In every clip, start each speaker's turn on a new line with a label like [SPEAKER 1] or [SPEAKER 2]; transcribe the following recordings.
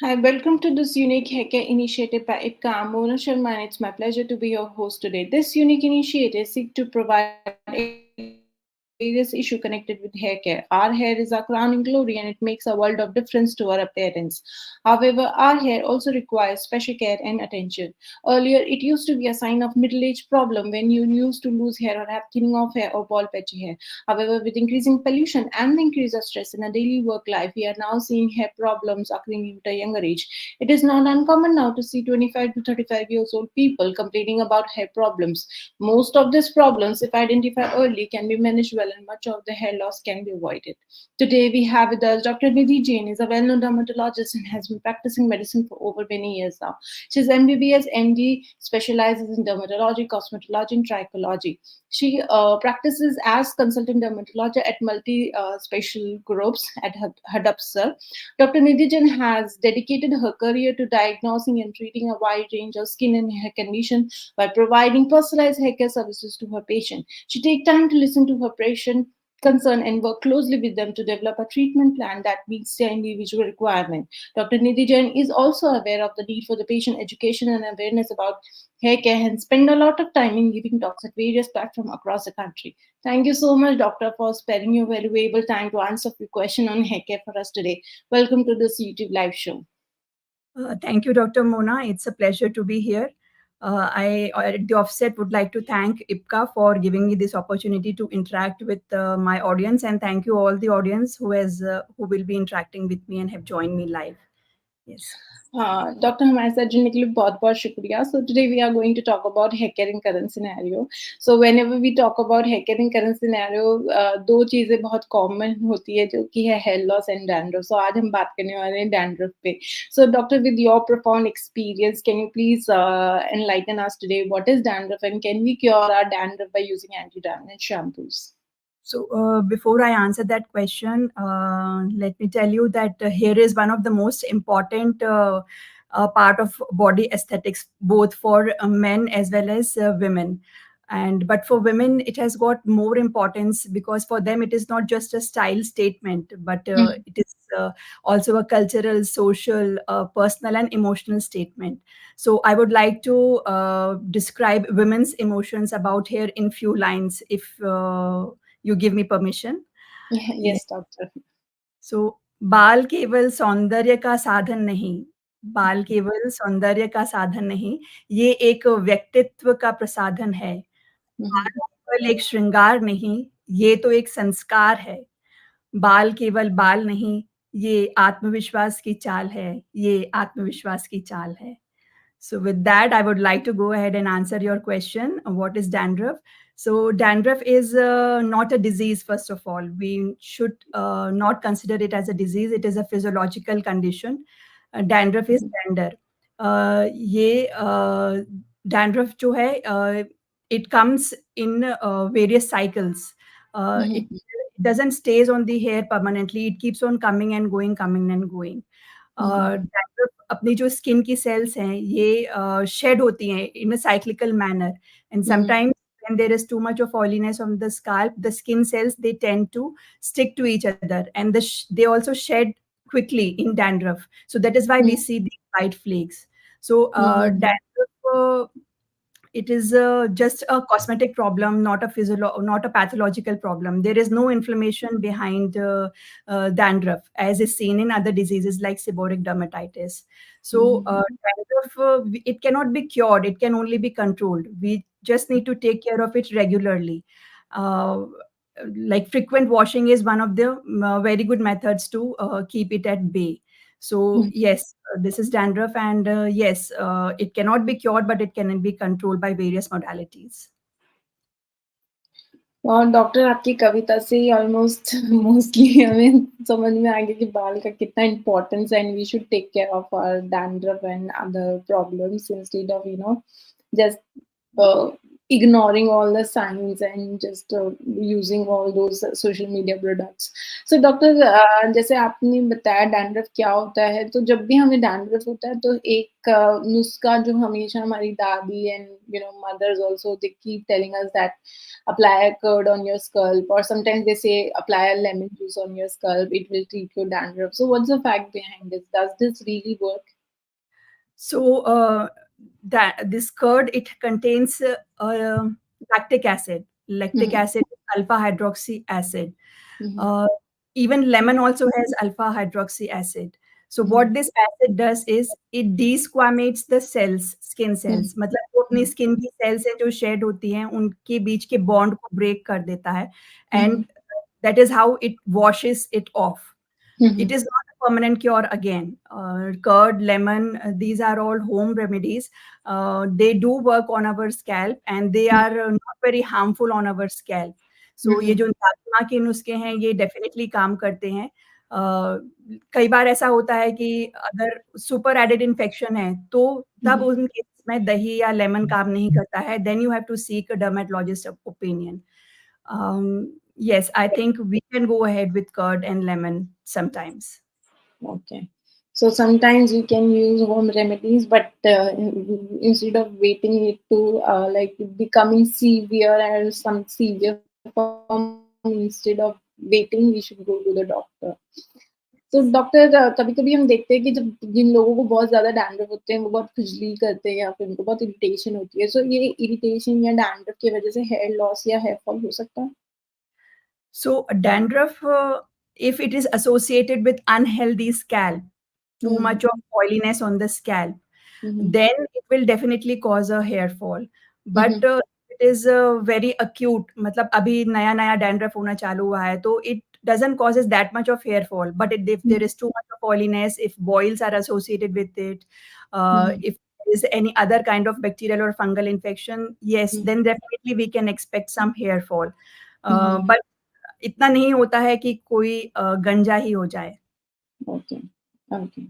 [SPEAKER 1] Hi, welcome to this unique haircare initiative by IPCA. I'm Mona Sharma and it's my pleasure to be your host today. This unique initiative seeks to provide education on various issues connected with hair care. Our hair is our crowning glory and it makes a world of difference to our appearance. However, our hair also requires special care and attention. Earlier, it used to be a sign of middle-age problem when you used to lose hair or have thinning of hair or bald patchy hair. However, with increasing pollution and the increase of stress in our daily work life, we are now seeing hair problems occurring at a younger age. It is not uncommon now to see 25 to 35 years old people complaining about hair problems. Most of these problems, if identified early, can be managed well and much of the hair loss can be avoided. Today we have with us Dr. Nidhi Jain is a well-known dermatologist and has been practicing medicine for over many years now. She's MBBS MD, specializes in dermatology, cosmetology, and trichology. She practices as consultant dermatologist at multi groups at Hadapsar. Dr. Nidhi Jain has dedicated her career to diagnosing and treating a wide range of skin and hair conditions by providing personalized hair care services to her patient. She takes time to listen to her patient concern and work closely with them to develop a treatment plan that meets their individual requirement. Dr. Nidhi Jain is also aware of the need for the patient education and awareness about hair care and spend a lot of time in giving talks at various platforms across the country. Thank you so much, Doctor, for sparing your valuable time to answer the question on hair care for us today. Welcome to this YouTube live show.
[SPEAKER 2] Thank you, Dr. Mona. It's a pleasure to be here. At the offset, would like to thank IPCA for giving me this opportunity to interact with my audience, and thank you all the audience who will be interacting with me and have joined me live. Yes.
[SPEAKER 1] Doctor हमारे साथ जुड़ने के लिए बहुत बहुत शुक्रिया so today we are going to talk about hair care in current scenario so whenever we talk about hair care in current scenario दो चीजें बहुत कॉमन होती है जो कि है hair loss and dandruff so आज हम बात करने वाले हैं डैंड्रफ पे so doctor with your profound experience can you please enlighten us today what is dandruff and can we cure our dandruff by using anti dandruff shampoos
[SPEAKER 2] So, before I answer that question, let me tell you that hair is one of the most important part of body aesthetics, both for men as well as women. And but for women, it has got more importance because for them, it is not just a style statement, but it is also a cultural, social, personal, and emotional statement. So, I would like to describe women's emotions about hair in few lines, if you give me permission. Yeah.
[SPEAKER 1] yes doctor
[SPEAKER 2] So, बाल केवल सौंदर्य का साधन नहीं, बाल केवल सौंदर्य का साधन नहीं, ये एक व्यक्तित्व का प्रसाधन है। बाल केवल एक श्रृंगार नहीं, ये तो एक संस्कार है। बाल केवल बाल नहीं, ये आत्मविश्वास की चाल है, ये आत्मविश्वास की चाल है। So, with that, I would like to go ahead and answer your question. What is dandruff? So, dandruff is not a disease, first of all. We should not consider it as a disease. It is a physiological condition. Dandruff is dander. ये dandruff जो है, it comes in various cycles. It doesn't stays on the hair permanently. It keeps on coming and going. Dandruff अपनी जो skin की sales हैं ये shade होती हैं in a cyclical manner and sometimes when there is too much of oiliness on the scalp, the skin cells they tend to stick to each other, and they also shed quickly in dandruff. So that is why we see the white flakes. So dandruff, it is just a cosmetic problem, not a pathological problem. There is no inflammation behind dandruff, as is seen in other diseases like seborrheic dermatitis. So, dandruff, it cannot be cured; it can only be controlled. We just need to take care of it regularly. Uh, like frequent washing is one of the very good methods to keep it at bay. So yes, this is dandruff, and yes, it cannot be cured, but it can be controlled by various modalities.
[SPEAKER 1] और doctor आपकी कविता से ही almost mostly हमें समझ में आ गया कि बाल का कितना इम्पोर्टेंस है and we should take care of our dandruff and other problems instead of just ignoring all the signs and just using all those social media products. So doctor जैसे आपने बताया डैंड्रफ क्या होता है, तो जब भी हमें डैंड्रफ होता है तो एक नुस्खा जो हमेशा हमारी दादी and mothers also they keep telling us that apply a curd on your scalp, or sometimes they say apply a lemon juice on your scalp, it will treat your dandruff. So what's the fact behind this? Does this really work?
[SPEAKER 2] So that this curd, it contains lactic acid. Lactic
[SPEAKER 1] Mm-hmm.
[SPEAKER 2] acid is alpha hydroxy acid.
[SPEAKER 1] Mm-hmm.
[SPEAKER 2] Uh, Even lemon also has alpha hydroxy acid. So
[SPEAKER 1] Mm-hmm.
[SPEAKER 2] what this acid does is it desquamates the cells, skin cells. मतलब जो अपनी skin की cells हैं जो shed होती हैं उनके बीच के bond को break कर देता है,
[SPEAKER 1] Mm-hmm.
[SPEAKER 2] and that is how it washes it off.
[SPEAKER 1] Mm-hmm.
[SPEAKER 2] It is not a permanent cure again. Curd, lemon, these are all home remedies. They do work on our scalp and they are not very harmful on our scalp. So ये
[SPEAKER 1] Mm-hmm.
[SPEAKER 2] जो दातमा के नुस्खे हैं ये definitely काम करते हैं. कई बार ऐसा होता है कि अगर सुपर एडेड इन्फेक्शन है तो तब उन केस में दही या लेमन काम नहीं करता है. Then you have to seek a dermatologist opinion. Yes, I think we can go ahead with curd and lemon sometimes.
[SPEAKER 1] Okay. So sometimes we can use home remedies, but instead of waiting it to like becoming severe or some severe form, instead of waiting, we should go to the doctor. तो doctor कभी कभी हम देखते हैं कि जब जिन लोगों को बहुत ज्यादा डैंड्रफ होते हैं वो बहुत खुजली करते हैं या फिर उनको बहुत इरिटेशन होती है, सो ये इरिटेशन या डैंड्रफ की वजह से हेयर लॉस या हेयर फॉल हो सकता है?
[SPEAKER 2] So dandruff, if it is associated with unhealthy scalp, too
[SPEAKER 1] hmm.
[SPEAKER 2] much of oiliness on the scalp,
[SPEAKER 1] hmm.
[SPEAKER 2] then it will definitely cause a hair fall. But
[SPEAKER 1] hmm.
[SPEAKER 2] it is very acute. मतलब अभी नया नया dandruff होना चालू हुआ है, तो it doesn't causes that much of hair fall. But if there is too much of oiliness, if boils are associated with it,
[SPEAKER 1] hmm.
[SPEAKER 2] if there is any other kind of bacterial or fungal infection, yes, then definitely we can expect some hair fall. But इतना नहीं होता है कि कोई गंजा ही हो जाए.
[SPEAKER 1] Okay. Okay.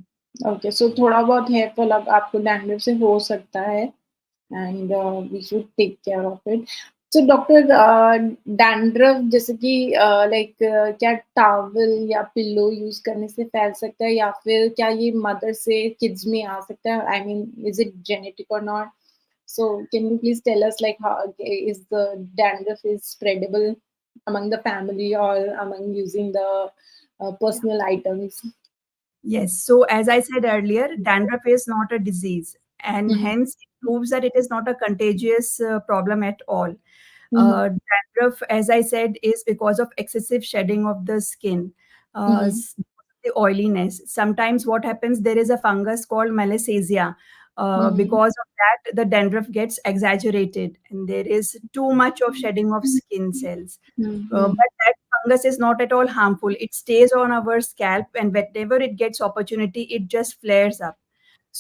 [SPEAKER 1] Okay, सो थोड़ा बहुत हेयर फॉल अब आपको डैंड्रफ से हो सकता है and we should take care of it. So doctor dandruff जैसे कि लाइक क्या टॉवल या पिल्लो यूज करने से फैल सकता है, या फिर क्या ये मदर से किड्स में आ सकता है? I mean is it genetic और not? So can you please tell us like how is the dandruff is spreadable among the family or among using the personal items?
[SPEAKER 2] Yes. So as I said earlier, dandruff is not a disease, and
[SPEAKER 1] Mhm.
[SPEAKER 2] hence it proves that it is not a contagious problem at all.
[SPEAKER 1] Mhm.
[SPEAKER 2] Dandruff, as I said, is because of excessive shedding of the skin,
[SPEAKER 1] Mhm.
[SPEAKER 2] the oiliness. Sometimes what happens, there is a fungus called Melasma.
[SPEAKER 1] Mhm.
[SPEAKER 2] Because of that, the dandruff gets exaggerated, and there is too much of shedding of skin cells.
[SPEAKER 1] Mhm.
[SPEAKER 2] But that fungus is not at all harmful. It stays on our scalp, and whenever it gets opportunity, it just flares up.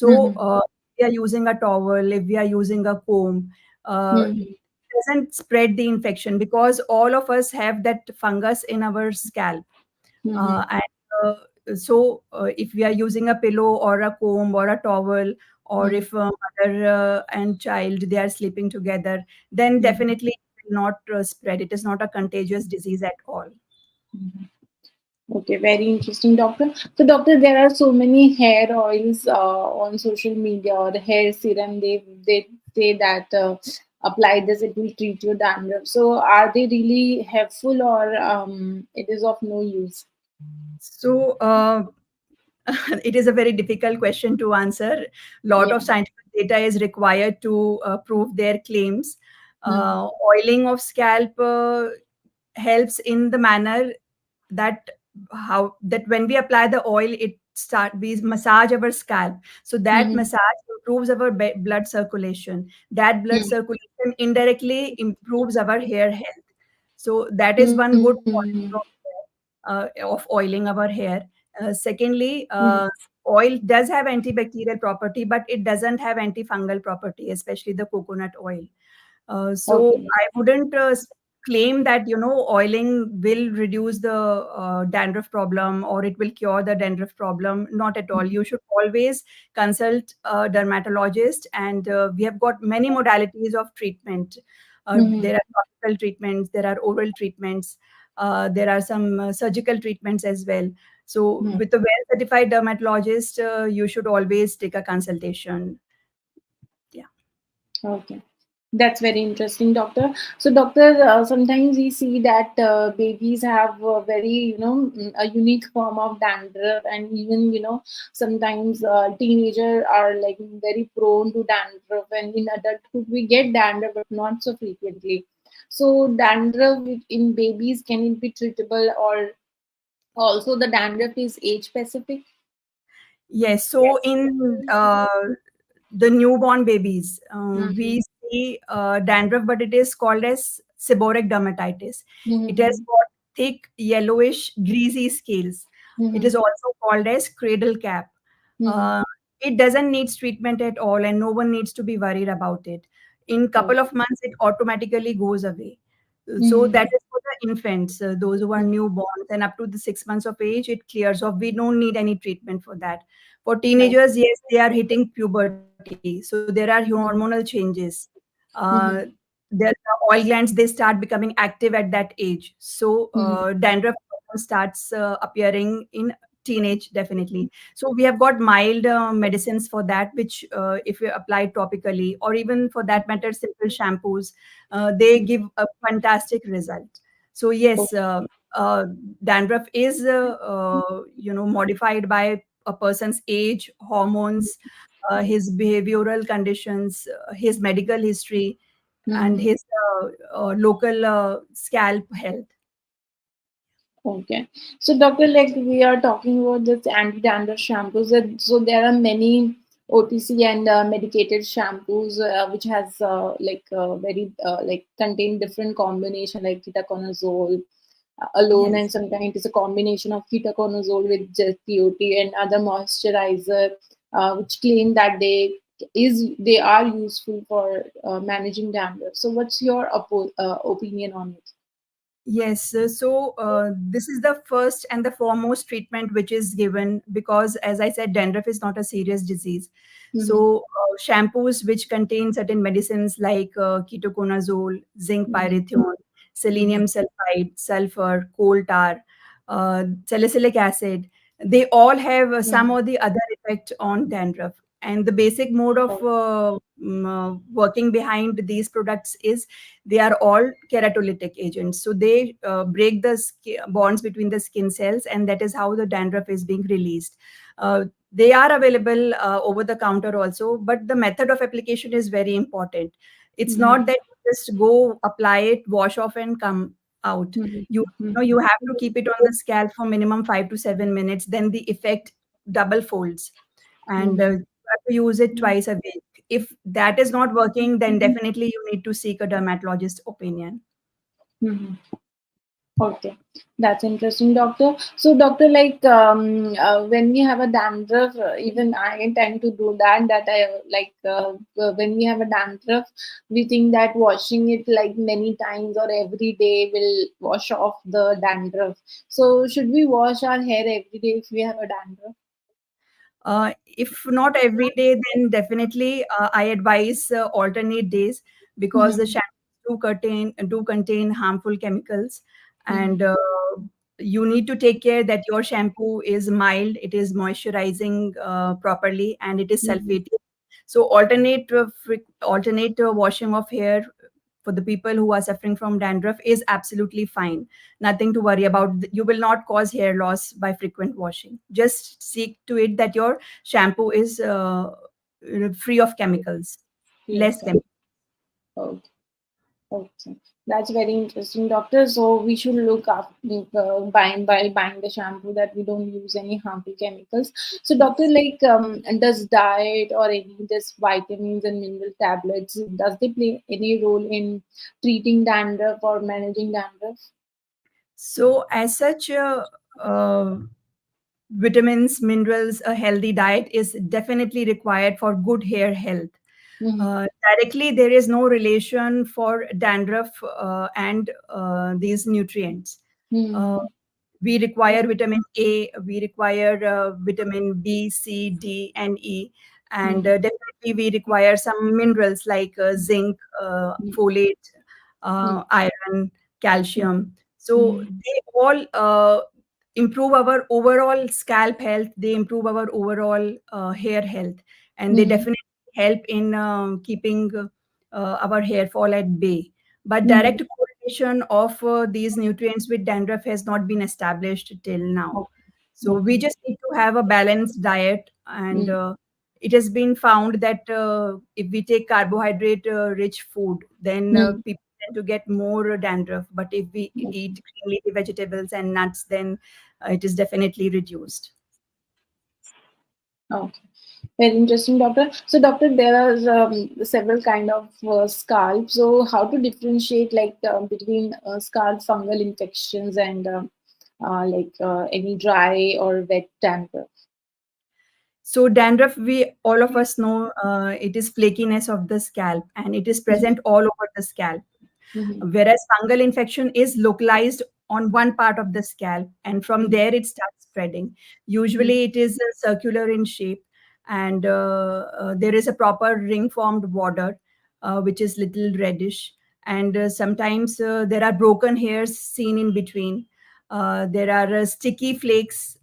[SPEAKER 2] So,
[SPEAKER 1] Mhm.
[SPEAKER 2] if we are using a towel, if we are using a comb,
[SPEAKER 1] Mhm.
[SPEAKER 2] it doesn't spread the infection because all of us have that fungus in our scalp.
[SPEAKER 1] Mhm.
[SPEAKER 2] And if we are using a pillow or a comb or a towel, or
[SPEAKER 1] Mhm.
[SPEAKER 2] if a mother and child they are sleeping together, then
[SPEAKER 1] Mhm.
[SPEAKER 2] definitely it will not spread. It is not a contagious disease at all.
[SPEAKER 1] Mhm. Okay, very interesting, doctor. So, doctor, there are so many hair oils on social media or the hair serum. They say that apply this, it will treat your dandruff. So, are they really helpful, or it is of no use?
[SPEAKER 2] So, it is a very difficult question to answer. Lot
[SPEAKER 1] Yeah.
[SPEAKER 2] of scientific data is required to prove their claims.
[SPEAKER 1] Mm-hmm.
[SPEAKER 2] Oiling of scalp helps in the manner that how that when we apply the oil, it start we massage our scalp, so that
[SPEAKER 1] Mm-hmm.
[SPEAKER 2] massage improves our blood circulation. That blood circulation indirectly improves our hair health. So that is one good point
[SPEAKER 1] Mm-hmm.
[SPEAKER 2] of oiling our hair. Secondly,
[SPEAKER 1] Mm-hmm.
[SPEAKER 2] oil does have antibacterial property, but it doesn't have antifungal property, especially the coconut oil. So
[SPEAKER 1] Okay.
[SPEAKER 2] I wouldn't claim that oiling will reduce the dandruff problem or it will cure the dandruff problem. Not at all. You should always consult a dermatologist, and we have got many modalities of treatment.
[SPEAKER 1] Mm-hmm.
[SPEAKER 2] There are topical treatments, there are oral treatments, there are some surgical treatments as well. So, with a well certified dermatologist, you should always take a consultation. Yeah.
[SPEAKER 1] Okay, that's very interesting, doctor. So, doctor, sometimes we see that babies have a very, a unique form of dandruff, and even, sometimes teenagers are like very prone to dandruff, and in adulthood we get dandruff, but not so frequently. So, dandruff in babies, can it be treatable, or also the dandruff is age specific?
[SPEAKER 2] Yes. So, in the newborn babies,
[SPEAKER 1] Mm-hmm.
[SPEAKER 2] we see dandruff, but it is called as seborrheic dermatitis. It has
[SPEAKER 1] Mm-hmm.
[SPEAKER 2] got thick, yellowish, greasy scales. It is
[SPEAKER 1] Mm-hmm.
[SPEAKER 2] also called as cradle cap.
[SPEAKER 1] Mm-hmm.
[SPEAKER 2] Uh, it doesn't need treatment at all, and no one needs to be worried about it. In couple of months, it automatically goes away. So
[SPEAKER 1] Mm-hmm.
[SPEAKER 2] that is for the infants, those who are newborns, and up to the 6 months of age, it clears off. We don't need any treatment for that. For teenagers, yes, they are hitting puberty, so there are hormonal changes. Uh,
[SPEAKER 1] Mm-hmm.
[SPEAKER 2] the oil glands, they start becoming active at that age. So
[SPEAKER 1] Mm-hmm.
[SPEAKER 2] dandruff starts appearing in teenage, definitely. So we have got mild medicines for that, which if you apply topically, or even for that matter, simple shampoos, they give a fantastic result. So yes, uh, dandruff is modified by a person's age, hormones, his behavioral conditions, his medical history, and
[SPEAKER 1] Mm-hmm.
[SPEAKER 2] his local scalp health.
[SPEAKER 1] Okay. So, doctor, like we are talking about this anti-dandruff shampoos, so there are many OTC and medicated shampoos which has very like contain different combination like ketoconazole alone, and
[SPEAKER 2] Yes.
[SPEAKER 1] sometimes it is a combination of ketoconazole with just POT and other moisturizer, which claim that they are useful for managing dandruff. So, what's your opinion on it?
[SPEAKER 2] Yes, this is the first and the foremost treatment which is given because, as I said, dandruff is not a serious disease.
[SPEAKER 1] Mm-hmm.
[SPEAKER 2] So, shampoos which contain certain medicines like ketoconazole, zinc
[SPEAKER 1] Mm-hmm.
[SPEAKER 2] pyrithione,
[SPEAKER 1] Mm-hmm.
[SPEAKER 2] selenium sulfide, sulfur, coal tar, salicylic acid, they all have some or the other effect on dandruff. And the basic mode of working behind these products is they are all keratolytic agents. So they break the bonds between the skin cells, and that is how the dandruff is being released. They are available over the counter also, but the method of application is very important. It's not
[SPEAKER 1] Mm-hmm.
[SPEAKER 2] that you just go apply it, wash off, and come out. You have to keep it on the scalp for minimum 5 to 7 minutes. Then the effect double folds, and
[SPEAKER 1] Mm-hmm.
[SPEAKER 2] you have to use it twice a week. If that is not working, then definitely you need to seek a dermatologist opinion.
[SPEAKER 1] Mm-hmm. Okay, that's interesting, doctor. So, doctor, like when we have a dandruff, even I tend to do that. That I like when we have a dandruff, we think that washing it like many times or every day will wash off the dandruff. So, should we wash our hair every day if we have a dandruff?
[SPEAKER 2] If not every day, then definitely I advise alternate days because the
[SPEAKER 1] Mm-hmm.
[SPEAKER 2] shampoos do contain harmful chemicals,
[SPEAKER 1] Mm-hmm.
[SPEAKER 2] and you need to take care that your shampoo is mild, it is moisturizing properly, and it is
[SPEAKER 1] Mm-hmm.
[SPEAKER 2] sulfated. So alternate washing of hair for the people who are suffering from dandruff is absolutely fine. Nothing to worry about. You will not cause hair loss by frequent washing. Just seek to it that your shampoo is free of chemicals,
[SPEAKER 1] Free of
[SPEAKER 2] less
[SPEAKER 1] chemicals.
[SPEAKER 2] chemicals.
[SPEAKER 1] Okay. Okay, that's very interesting, doctor. So we should look up buying while buying the shampoo that we don't use any harmful chemicals. So, doctor, like, does diet or any this vitamins and mineral tablets does they play any role in treating dandruff or managing dandruff?
[SPEAKER 2] So, as such, vitamins, minerals, a healthy diet is definitely required for good hair health.
[SPEAKER 1] Mm-hmm.
[SPEAKER 2] Directly, there is no relation for dandruff and these nutrients. Uh,
[SPEAKER 1] Mm-hmm.
[SPEAKER 2] we require vitamin A, we require vitamin B, C, D, and E, and
[SPEAKER 1] Mm-hmm.
[SPEAKER 2] definitely we require some minerals like zinc, folate. iron, calcium. So they all improve our overall scalp health. They improve our overall hair health, and they definitely help in keeping our hair fall at bay. But direct correlation of these nutrients with dandruff has not been established till now. So we just need to have a balanced diet, and it has been found that if we take carbohydrate rich food, then people tend to get more dandruff. But if we eat green leafy vegetables and nuts, then it is definitely reduced.
[SPEAKER 1] Okay. Very interesting, doctor. So, doctor, there are several kind of scalp. So, how to differentiate like between scalp fungal infections and any dry or wet dandruff?
[SPEAKER 2] So dandruff, we all of us know it is flakiness of the scalp, and it is present all over the scalp.
[SPEAKER 1] Mm-hmm.
[SPEAKER 2] Whereas fungal infection is localized on one part of the scalp, and from there it starts spreading. Usually it is circular in shape, and there is a proper ring formed border, which is little reddish, and sometimes there are broken hairs seen in between. There are sticky flakes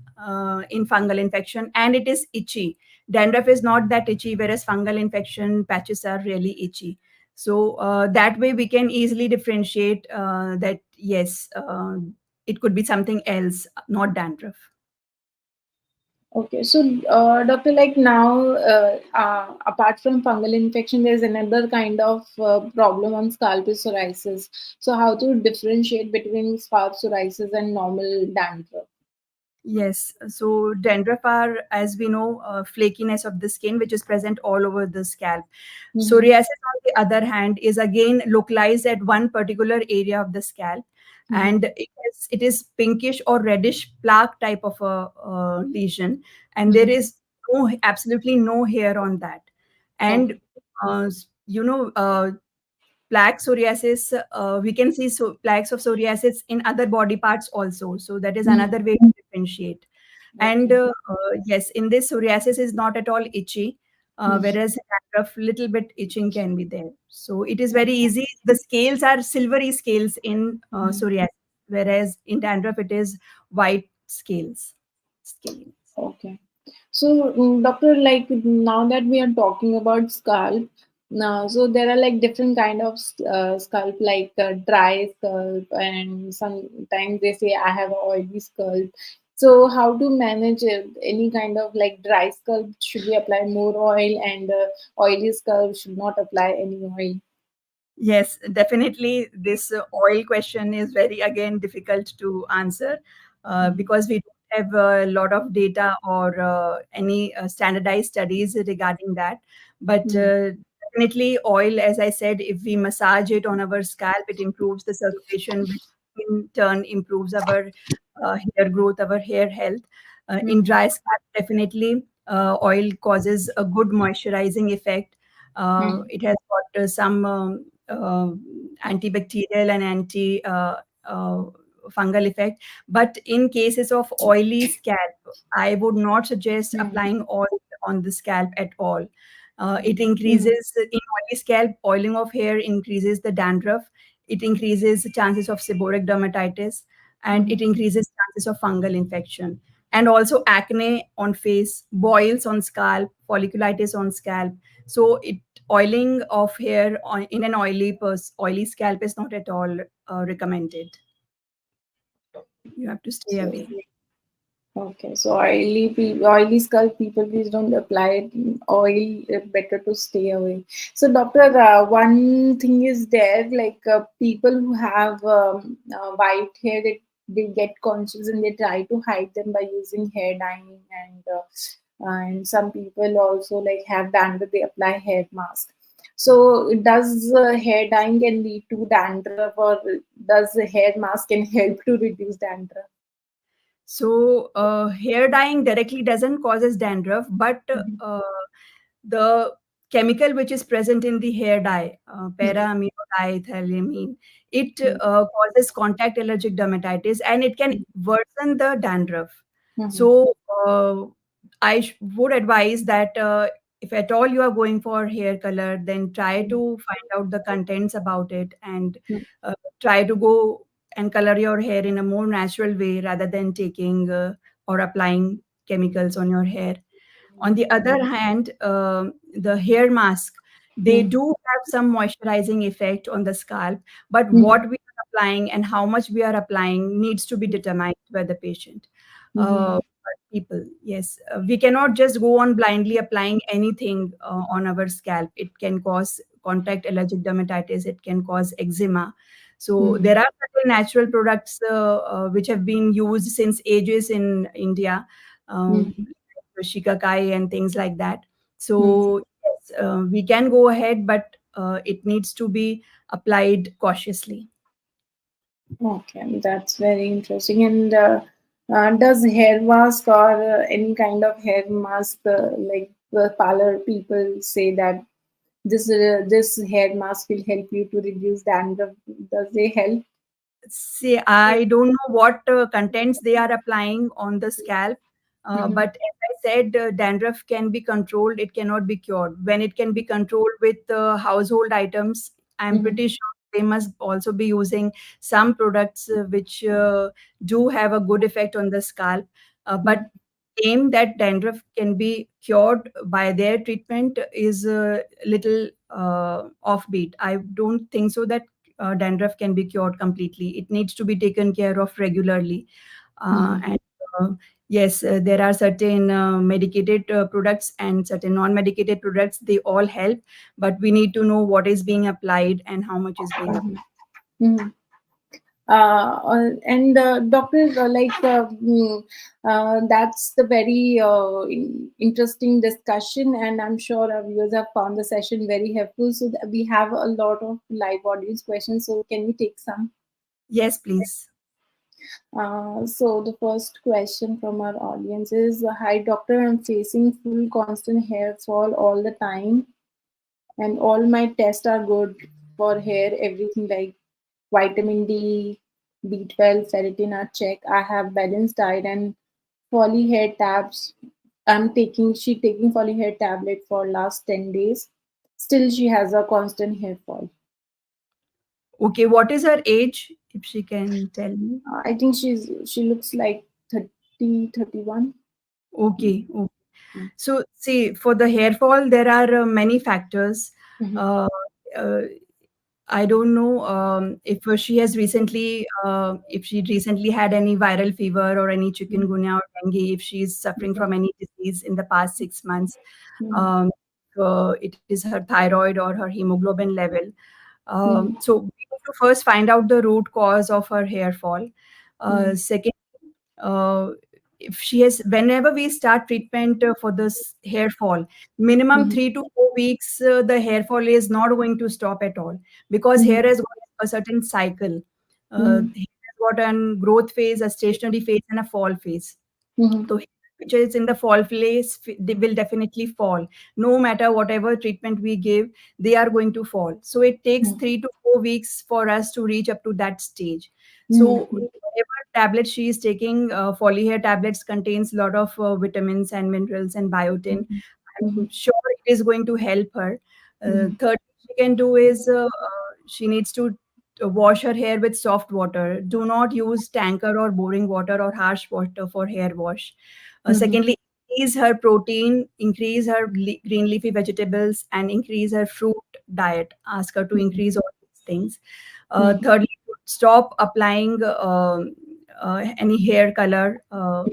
[SPEAKER 2] in fungal infection, and it is itchy. Dandruff is not that itchy, whereas fungal infection patches are really itchy. So that way we can easily differentiate that yes, it could be something else, not dandruff.
[SPEAKER 1] Okay, so doctor, like now, apart from fungal infection, there's another kind of problem on scalp psoriasis. So, how to differentiate between scalp psoriasis and normal dandruff?
[SPEAKER 2] Yes, so dandruff are, as we know, flakiness of the skin, which is present all over the scalp.
[SPEAKER 1] Mm-hmm.
[SPEAKER 2] Psoriasis, on the other hand, is again localized at one particular area of the scalp,
[SPEAKER 1] Mm-hmm.
[SPEAKER 2] and it is pinkish or reddish plaque type of a lesion, and there is absolutely no hair on that. And
[SPEAKER 1] Okay.
[SPEAKER 2] uh, you know, plaque psoriasis, we can see plaques of psoriasis in other body parts also. So that is
[SPEAKER 1] Mhm.
[SPEAKER 2] another way to differentiate. And
[SPEAKER 1] Okay.
[SPEAKER 2] yes, in this, psoriasis is not at all itchy,
[SPEAKER 1] Mhm.
[SPEAKER 2] whereas dandruff, little bit itching can be there. So it is very easy. The scales are silvery scales in
[SPEAKER 1] Mhm.
[SPEAKER 2] psoriasis, whereas in dandruff it is white scales. Scales.
[SPEAKER 1] Okay. So, doctor, like now that we are talking about scalp, now so there are like different kind of scalp, like dry scalp, and sometimes they say I have a oily scalp. So, how to manage any kind of like dry scalp? Should we apply more oil, and oily scalp should not apply any oil?
[SPEAKER 2] Yes, definitely. This oil question is very, again, difficult to answer
[SPEAKER 1] Mm-hmm.
[SPEAKER 2] because we don't have a lot of data or any standardized studies regarding that. But definitely, oil, as I said, if we massage it on our scalp, it improves the circulation, which in turn improves our hair growth, our hair health. In
[SPEAKER 1] Mm-hmm.
[SPEAKER 2] dry scalp, definitely, oil causes a good moisturizing effect. It has got some antibacterial and anti fungal effect. But in cases of oily scalp, I would not suggest
[SPEAKER 1] Mm-hmm.
[SPEAKER 2] applying oil on the scalp at all. It
[SPEAKER 1] Mm-hmm.
[SPEAKER 2] increases in oily scalp, oiling of hair increases the dandruff. It increases the chances of seborrheic dermatitis, and
[SPEAKER 1] Mm-hmm.
[SPEAKER 2] it increases chances of fungal infection. And also acne on face, boils on scalp, folliculitis on scalp. So it oiling of hair in an oily scalp is not at all recommended. You have to stay
[SPEAKER 1] So,
[SPEAKER 2] away.
[SPEAKER 1] okay, so oily scalp people, please don't apply it. Oil, better to stay away. So, doctor, one thing is there, like people who have white hair, they get conscious and they try to hide them by using hair dyeing, and some people also like have dandruff, they apply hair mask. So, does hair dyeing can lead to dandruff, or does the hair mask can help to reduce dandruff?
[SPEAKER 2] So hair dyeing directly doesn't causes dandruff, but uh, the chemical which is present in the hair dye, para-aminodiethylamine, it causes contact allergic dermatitis, and it can worsen the dandruff.
[SPEAKER 1] Mhm.
[SPEAKER 2] So I would advise that if at all you are going for hair color, then try to find out the contents about it, and try to go and color your hair in a more natural way rather than taking or applying chemicals on your hair. On the other hand, the hair mask, they do have some moisturizing effect on the scalp, but what we are applying and how much we are applying needs to be determined by the patient. People, yes, we cannot just go on blindly applying anything on our scalp. It can cause contact allergic dermatitis, it can cause eczema. So there are certain natural products which have been used since ages in India, shikakai and things like that. So yes, we can go ahead, but it needs to be applied cautiously.
[SPEAKER 1] Okay, that's very interesting. And does hair mask or any kind of hair mask, like the parlor people say that this hair mask will help you to reduce dandruff? Does they help?
[SPEAKER 2] See, I don't know what contents they are applying on the scalp, but as I said, dandruff can be controlled. It cannot be cured. When it can be controlled with household items, I'm pretty sure they must also be using some products which do have a good effect on the scalp. But claim that dandruff can be cured by their treatment is a little offbeat. I don't think so that dandruff can be cured completely. It needs to be taken care of regularly. And yes, there are certain medicated products and certain non-medicated products. They all help, but we need to know what is being applied and how much is being applied.
[SPEAKER 1] And doctor, that's the very interesting discussion, and I'm sure our viewers have found the session very helpful. So we have a lot of live audience questions. So can we take some?
[SPEAKER 2] Yes, please.
[SPEAKER 1] So the first question from our audience is, hi doctor, I'm facing full constant hair fall all the time, and all my tests are good for hair, everything like vitamin D, B12, ferritin are check. I have balanced diet and poly hair tabs. She taking poly hair tablet for last 10 days. Still she has a constant hair fall.
[SPEAKER 2] Okay, what is her age, if she can tell me?
[SPEAKER 1] I think she looks like 30, 31.
[SPEAKER 2] Okay. So, see, for the hair fall, there are many factors. Uh, uh, I don't know if she recently had any viral fever or any chikungunya or dengue, if she is suffering from any disease in the past 6 months. Um, it is her thyroid or her hemoglobin level. So we need to first find out the root cause of her hair fall. Second, uh, if she has, whenever we start treatment for this hair fall, minimum 3 to 4 weeks, the hair fall is not going to stop at all, because hair has got a certain cycle. Hair has got a growth phase, a stationary phase, and a fall phase. So which is in the fall phase, they will definitely fall. No matter whatever treatment we give, they are going to fall. So it takes 3 to 4 weeks for us to reach up to that stage. So whatever tablets she is taking, Folihair tablets contains a lot of vitamins and minerals and biotin. I'm sure it is going to help her. Third thing she can do is she needs to wash her hair with soft water. Do not use tanker or boring water or harsh water for hair wash. Secondly, increase her protein, increase her green leafy vegetables, and increase her fruit diet. Ask her to increase all these things. Thirdly, stop applying any hair color, or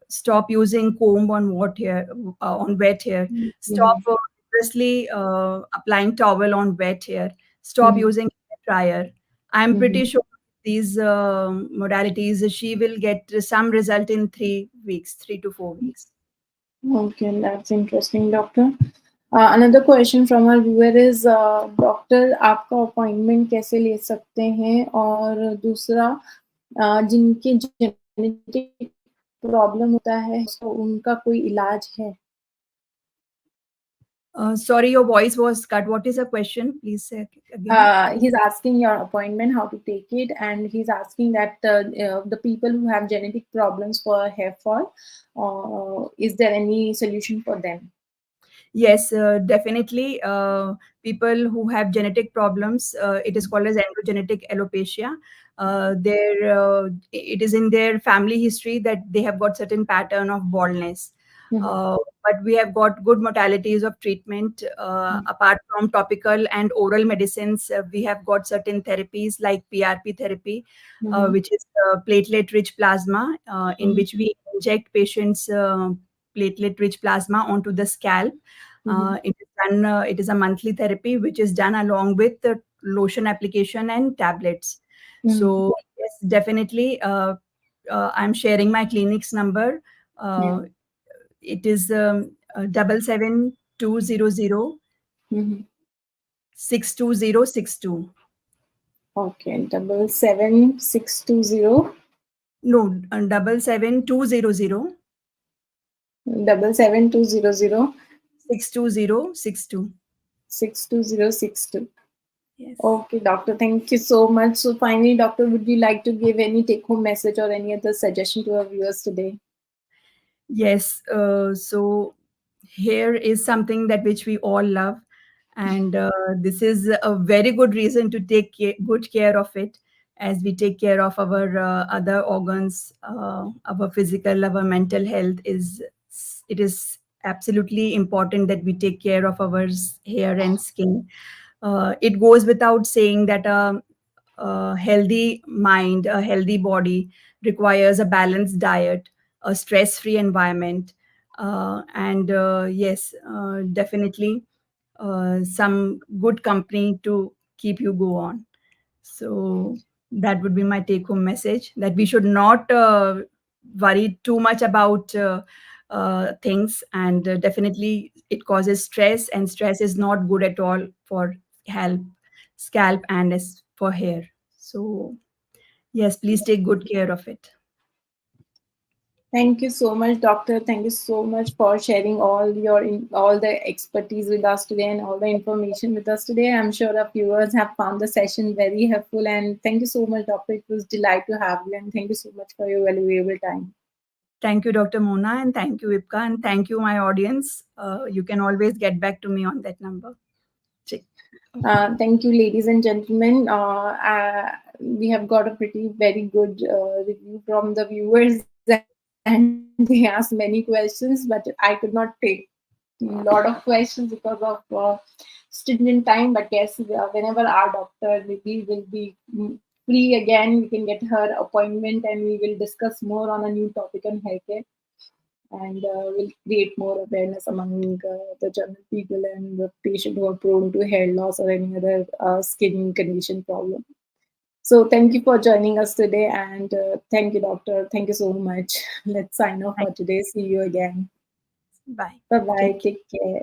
[SPEAKER 2] stop using comb on wet hair. Stop vigorously applying towel on wet hair. Stop using hair dryer. I'm pretty sure these modalities, she will get some result in 3 weeks, 3 to 4 weeks.
[SPEAKER 1] Okay, that's interesting, doctor. Another question from our viewer is, doctor आपका appointment कैसे ले सकते हैं, और दूसरा जिनके genetic problem होता है तो उनका कोई इलाज है?
[SPEAKER 2] Sorry, your voice was cut. What is the question? Please say again.
[SPEAKER 1] He's asking your appointment, how to take it, and he's asking that the people who have genetic problems for hair fall, is there any solution for them?
[SPEAKER 2] Yes, definitely. People who have genetic problems, it is called as androgenetic alopecia. It is in their family history that they have got certain pattern of baldness. But we have got good modalities of treatment. Apart from topical and oral medicines, we have got certain therapies like PRP therapy, which is platelet-rich plasma, in which we inject patients platelet-rich plasma onto the scalp. It is done. It is a monthly therapy which is done along with the lotion application and tablets. So yes, definitely. I'm sharing my clinic's number. Uh, it is 77200 62062.
[SPEAKER 1] Okay, 77620
[SPEAKER 2] No, 77200
[SPEAKER 1] 77200
[SPEAKER 2] 62062.
[SPEAKER 1] 62062.
[SPEAKER 2] Yes.
[SPEAKER 1] Okay, doctor, thank you so much. So finally, doctor, would you like to give any take-home message or any other suggestion to our viewers today?
[SPEAKER 2] Yes. So hair is something that which we all love, and this is a very good reason to take good care of it, as we take care of our other organs, our physical, our mental health. It is absolutely important that we take care of our hair and skin. It goes without saying that a healthy mind, a healthy body requires a balanced diet, a stress-free environment, and yes, definitely some good company to keep you go on. So that would be my take-home message, that we should not worry too much about things, and definitely it causes stress, and stress is not good at all for health, scalp, and for hair. So yes, please take good care of it.
[SPEAKER 1] Thank you so much, doctor. Thank you so much for sharing all the expertise with us today and all the information with us today. I'm sure our viewers have found the session very helpful. And thank you so much, doctor. It was a delight to have you. And thank you so much for your valuable time.
[SPEAKER 2] Thank you, Dr. Mona, and thank you, Ipka, and thank you, my audience. You can always get back to me on that number. Check.
[SPEAKER 1] Thank you, ladies and gentlemen. We have got a very good review from the viewers, and they asked many questions, but I could not take a lot of questions because of stringent time. But yes, whenever our doctor Nidhi will be free again, we can get her appointment and we will discuss more on a new topic on hair care, and will create more awareness among the general people and the patient who are prone to hair loss or any other skin condition problem. So thank you for joining us today, and thank you, doctor. Thank you so much. Let's sign off
[SPEAKER 2] Thank
[SPEAKER 1] for today. See you again.
[SPEAKER 2] you. Bye.
[SPEAKER 1] Bye bye.
[SPEAKER 2] Take care.
[SPEAKER 1] Take care.